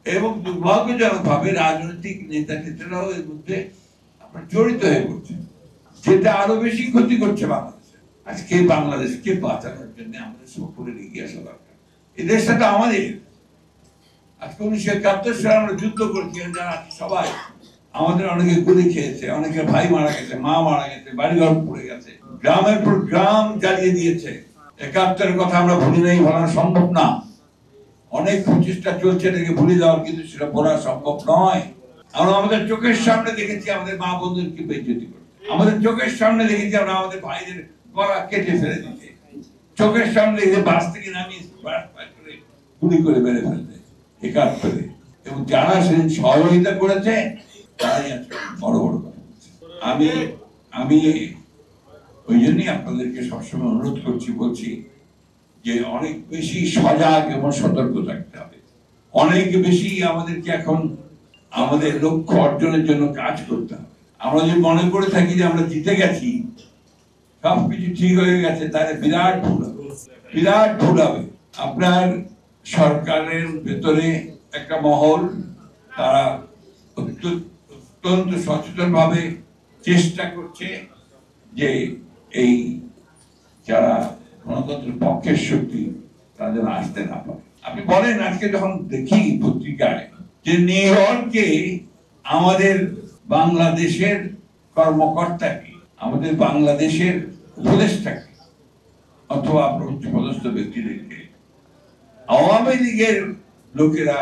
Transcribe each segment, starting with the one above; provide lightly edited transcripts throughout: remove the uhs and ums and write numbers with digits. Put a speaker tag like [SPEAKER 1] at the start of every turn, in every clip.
[SPEAKER 1] এবং দুর্ভাগ্যজনকভাবে রাজনৈতিক নেতা নেতারাও এর মধ্যে জড়িত হয়ে পড়ছে, যেটা আরো বেশি ক্ষতি করছে বাংলাদেশে। আজকে বাংলাদেশকে বাঁচানোর জন্য আমাদের সকলের এগিয়ে আসা দরকার। এই দেশটা আমাদের। আজকে 1971 সালে আমরা যুদ্ধ করেছি, যারা সবাই আমাদের অনেকে গুলি খেয়েছে, অনেকে ভাই মারা গেছে, মা মারা গেছে, বাড়িঘর পুড়ে গেছে, গ্রামের পর গ্রাম জ্বালিয়ে দিয়েছে। 71-এর কথা আমরা ভুলি নাই, বলা সম্ভব না। অনেক প্রচেষ্টা চলছে এটাকে ভুলে যাওয়ার, কিন্তু সেটা বলা সম্ভব নয়। আমরা আমাদের চোখের সামনে দেখেছি আমাদের মা বন্ধুদেরকে বেইজ্জতি করতে, আমাদের চোখের সামনে দেখেছি আমরা আমাদের ভাইদের গলা কেটে ফেলে দিতে, চোখের সামনে দেখে বাস থেকে নামিয়ে গুলি করে মেরে ফেলতে 71-এ। এবং যারা সেদিন সহযোগিতা করেছে তারাই বড় বড় কথা বলছে। আমি ওই জন্যই আপনাদেরকে সবসময় অনুরোধ বলছি যে অনেক বেশি সজাগ এবং সতর্ক থাকতে হবে। অনেক বেশি আমাদেরকে এখন আমাদের লক্ষ্য অর্জনের জন্য কাজ করতে হবে। আমরা যদি মনে করে থাকি যে আমরা জিতে গেছি, সবকিছু ঠিক হয়ে গেছে, তাহলে বিরাট ভুল হবে, বিরাট ভুল হবে। আপনার সরকারের ভেতরে একটা মহল, তারা অত্যন্ত সচেতন ভাবে চেষ্টা করছে যে এই যারা গণতন্ত্রের পক্ষের শক্তি তাদের আসতে না পারে। আপনি বলেন, আজকে যখন দেখি পত্রিকায় যে নিউ ইয়র্কে আমাদের বাংলাদেশের কর্মকর্তাকে, আমাদের বাংলাদেশের উপদেষ্টাকে অথবা উচ্চপদস্থ ব্যক্তিদেরকে আওয়ামী লীগের লোকেরা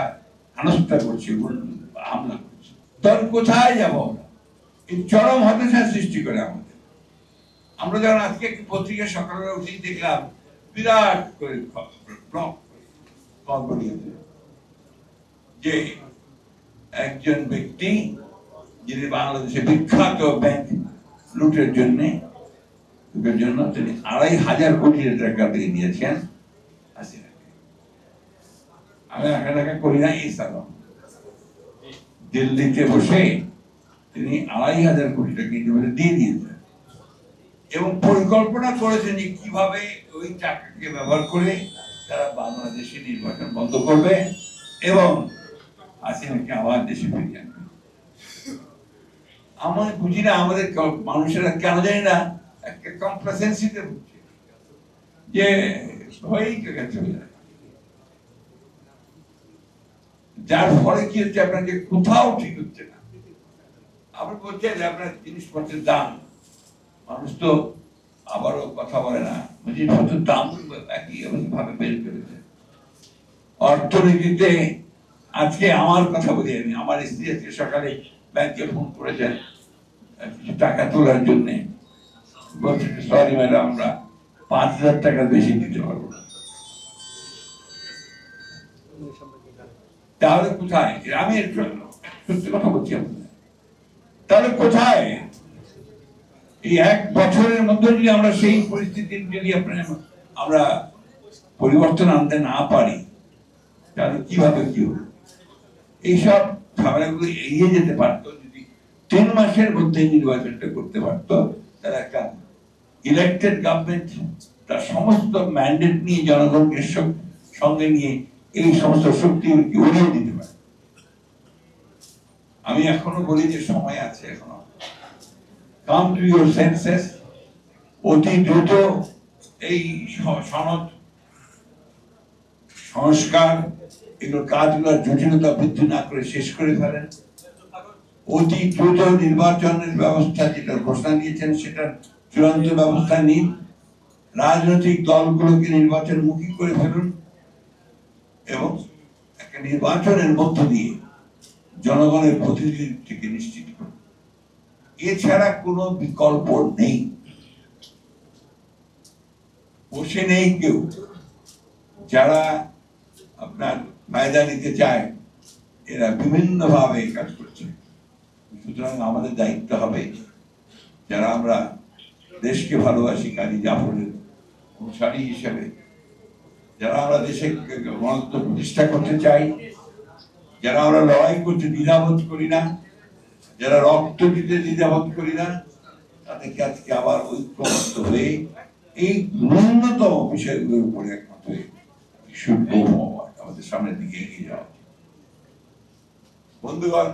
[SPEAKER 1] হেনস্থা করছে, হামলা করছে, তখন কোথায় যাব? এই চরম হতাশা সৃষ্টি করে আমাদের। আমরা যখন আজকে একটি পত্রিকা সকালবেলা উঠেই দেখলাম বিরাট করে যে একজন ব্যক্তি যিনি বাংলাদেশে বিখ্যাত ব্যাংক লুটের জন্য তিনি ২৫০০ কোটি টাকা দিয়ে দিয়েছেন হাসিনাকে। আমি টাকা করি না, এই সালাম দিল্লিতে বসে তিনি ২৫০০ কোটি টাকা দিয়ে দিয়েছেন এবং পরিকল্পনা করেছেন যে কিভাবে ওই টাকাকে ব্যবহার করে তারা বাংলাদেশে নির্বাচন বন্ধ করবে এবং হাসিনাকে আবার দেশে ফিরিয়ে আনবে। আমরা বুঝি না, আমাদের মানুষেরা কেন জানি না একটা কমপ্লেসেন্সিতে ভুগছে যে হয়েই চলে যায়, যার ফলে কি হচ্ছে আপনার যে কোথাও ঠিক হচ্ছে না। আপনি বলছেন আপনার জিনিসপত্রের দাম, মানুষ তো আবারও কথা বলে না, জিনিসপত্রের দাম একই ভাবে বেড়ে চলেছে। অর্থনীতিতে আজকে আমার কথা বলি, আমি আমার স্ত্রী আজকে সকালে ব্যাংকে ফোন করেছেন কিছু টাকা তোলার জন্য, বলছে সরি ম্যাডাম, আমরা ৫,০০০ টাকা বেশি দিতে পারবো না। তাহলে কোথায়? আমি সত্যি কথা বলছি আপনাদের, তাহলে কোথায়? এই ১ বছরের মধ্যে যদি আমরা সেই পরিস্থিতির যদি আমরা পরিবর্তন আনতে না পারি, তাহলে কিভাবে কি হবে? এইসব ঝামেলাগুলো এড়িয়ে যেতে পারতো যদি ৩ মাসের মধ্যে নির্বাচনটা করতে পারতো, তারা একটা ইলেক্টেড গভর্নমেন্ট তার সমস্ত ম্যান্ডেট নিয়ে জনগণকে সঙ্গে নিয়ে এই সমস্ত শক্তিগুলোকে উড়িয়ে দিতে পারে। আমি এখনো বলি যে সময় আছে, এখনো কাম টু ইউর সেন্সেস। অতি দ্রুত এই সনদ সংস্কার এগুলো কাজগুলোর জটিলতা বৃদ্ধি না করে শেষ করে ফেলেন। অতি দ্রুত নির্বাচনের ব্যবস্থা যেটা ঘোষণা দিয়েছেন সেটার চূড়ান্ত ব্যবস্থা নিন। রাজনৈতিক দলগুলোকে নির্বাচনমুখী করে ফেলুন এবং একটা নির্বাচনের মধ্য দিয়ে জনগণের প্রতিনিধিত্বকে নিশ্চিত করুন। এছাড়া কোনো বিকল্প নেই। বসে নেই কেউ, যারা আপনার ফায়দা নিতে চায় এরা বিভিন্ন ভাবে কাজ করছে। সুতরাং আমাদের দায়িত্ব হবে, যারা আমরা দেশকে ভালোবাসি, কাজী জাফরের অনুসারী হিসেবে, যারা আমরা দেশে গণতন্ত্র প্রতিষ্ঠা করতে চাই, যারা আমরা লড়াই করতে দ্বিধাবোধ করি না, যারা রক্ত দিতে দ্বিধাবোধ করি না, তাদেরকে আজকে আবার ঐক্যবদ্ধ হয়ে এই ন্যূনতম বিষয়গুলোর উপরে একমত হয়ে আমাদের সামনের দিকে এগিয়ে যাওয়া। বন্ধুগণ,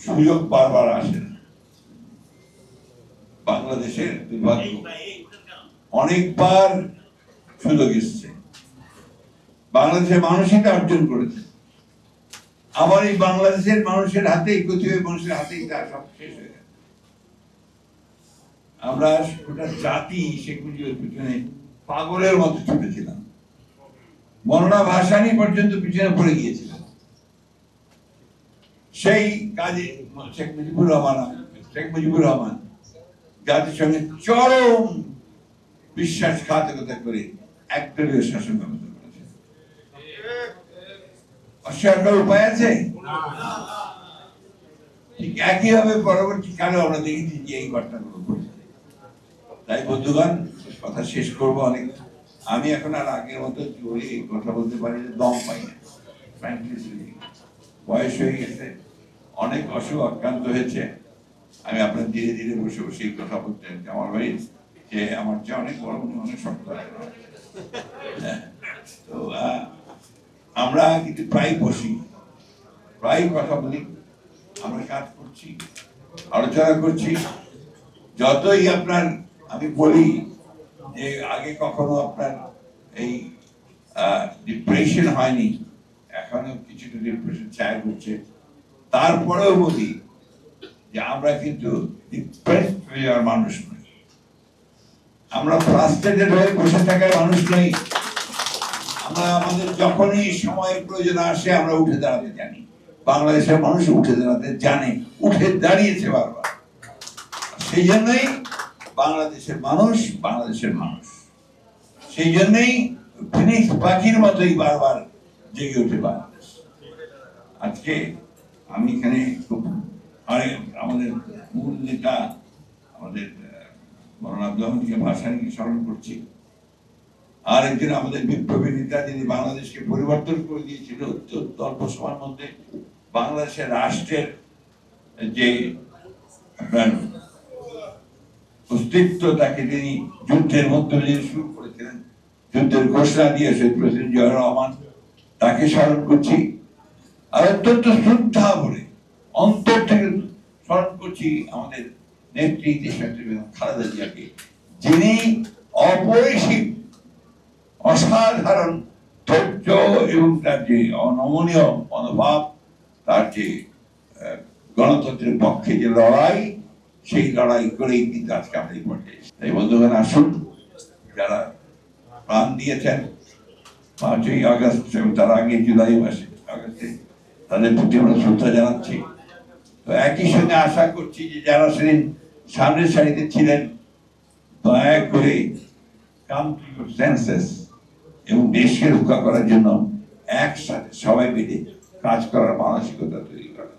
[SPEAKER 1] সুযোগ বারবার আসে না। বাংলাদেশের দুর্ভাগ্য, অনেকবার সুযোগ এসছে, বাংলাদেশের মানুষই তা অর্জন করেছে। আবার এই বাংলাদেশের মানুষের হাতেই, প্রতিটি মানুষের হাতেই তা সব শেষ হয়ে গেছে। আমরা গোটা জাতি শেখ মুজিবের পিছনে পাগলের মতো ছুটেছিলাম, বর্ণনা ভাষানি পর্যন্ত পিছনে পড়ে গিয়েছিলাম। সেই কাজে শেখ মুজিবুর রহমান জাতির সঙ্গে চরম বিশ্বাসঘাতকতা করে একদলীয় শাসন ব্যবস্থা করেছে। অস্বীকার উপায় আছে? ঠিক একইভাবে পরবর্তী কালে আমরা দেখেছি যে এই ঘটনাগুলো ঘটছে। তাই বন্ধুগণ, কথা শেষ করবো। অনেক আমি এখন আর আগের মতো জোরে কথা বলতে পারি না, দম পাই না। বয়স হয়ে গেছে, অনেক অসুখ আক্রান্ত হয়েছে। আমি আপনার ধীরে ধীরে বসে বসে এই কথা বলতে আমার ভাই যে আমার চেয়ে অনেক বড়, অনেক শক্ত। তো আমরা কিন্তু প্রায় বসি, প্রায় কথা বলি, আমরা কাজ করছি, আলোচনা করছি। যতই আপনার আমি বলি যে আগে কখনো আপনার এই ডিপ্রেশন হয়নি, এখনো কিছুটা ডিপ্রেশন ছায়া করছে, তারপরেও বলি যে আমরা কিন্তু ডিপ্রেসড হয়ে যাওয়ার মানুষ নই, আমরা ফ্রাস্ট্রেটেড হয়ে বসে থাকার মানুষ নই। আমরা আমাদের যখনই সময়ের প্রয়োজন আসে আমরা উঠে দাঁড়াতে জানি। বাংলাদেশের মানুষ উঠে দাঁড়াতে জানে, উঠে দাঁড়িয়েছে বারবার। সেই জন্যই বাংলাদেশের মানুষ বাংলাদেশের মানুষ, সেই জন্যই ফিনিক্স পাখির মতোই বারবার জেগে উঠে বাংলাদেশ। আজকে আমি এখানে খুব আমাদের মূল নেতা আমাদের মৌলানা আব্দুল হামিদকে ভাসানীকে স্মরণ করছি। আর একজন আমাদের বিপ্লবী নেতা, যিনি বাংলাদেশকে পরিবর্তন করে দিয়েছিল অল্প সময়ের মধ্যে। বাংলাদেশের রাষ্ট্রের যে আপনার অস্তিত্ব, তাকে তিনি যুদ্ধের মধ্যে দিয়ে শুরু করেছিলেন, যুদ্ধের ঘোষণা দিয়েছে প্রেসিডেন্ট জিয়াউর রহমান, তাকে স্মরণ করছি। আর অত্যন্ত শ্রদ্ধা বলে অন্তর থেকে স্মরণ করছি আমাদের নেত্রী দেশনেত্রী খালেদা জিয়াকে, যিনি অপরিসীম অসাধারণ ধৈর্য এবং তার যে অনমনীয় মনোভাব, তার যে গণতন্ত্রের পক্ষে যে লড়াই, সেই লড়াই করেই কিন্তু আজকে আমরা এই পর্যায়ে। তাই বন্ধুগণ, আসুন, যারা প্রাণ দিয়েছেন 5ই আগস্ট এবং তার আগে জুলাই মাসে আগস্টে, তাদের প্রতি আমরা শ্রদ্ধা জানাচ্ছি। তো একই সঙ্গে আশা করছি যে যারা সেদিন সামনের সারিতে ছিলেন, দয়া করে কাম টু ইউর সেন্সেস এবং দেশকে রক্ষা করার জন্য একসাথে সবাই মিলে কাজ করার মানসিকতা তৈরি করা।